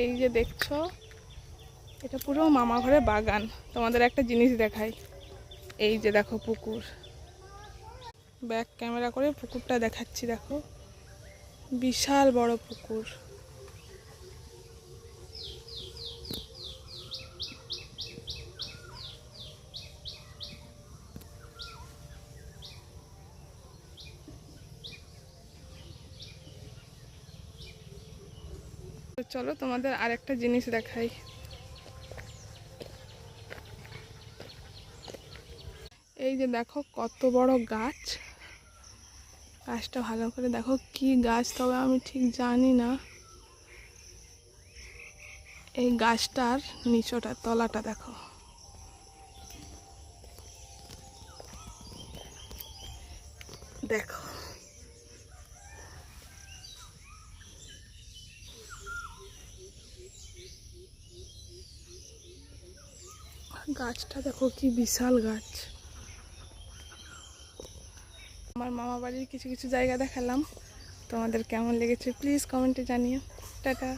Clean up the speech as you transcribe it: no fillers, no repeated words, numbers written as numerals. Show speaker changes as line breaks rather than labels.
এই যে দেখছো, এটা পুরো মামা ঘরের বাগান। তোমাদের একটা জিনিস দেখাই, এই যে দেখো পুকুর। ব্যাক ক্যামেরা করে পুকুরটা দেখাচ্ছি, দেখো বিশাল বড় পুকুর। তো চলো তোমাদের আরেকটা জিনিস দেখাই। এই যে দেখো কত বড় গাছ। গাছটা ভালো করে দেখো, কি গাছ তবে আমি ঠিক জানি না। এই গাছটার নিচটা তলাটা দেখো, দেখো গাছটা দেখো, কি বিশাল গাছ। আমার মামা বাড়ির কিছু কিছু জায়গা দেখালাম, তোমাদের কেমন লেগেছে প্লিজ কমেন্টে জানিও। টাটা।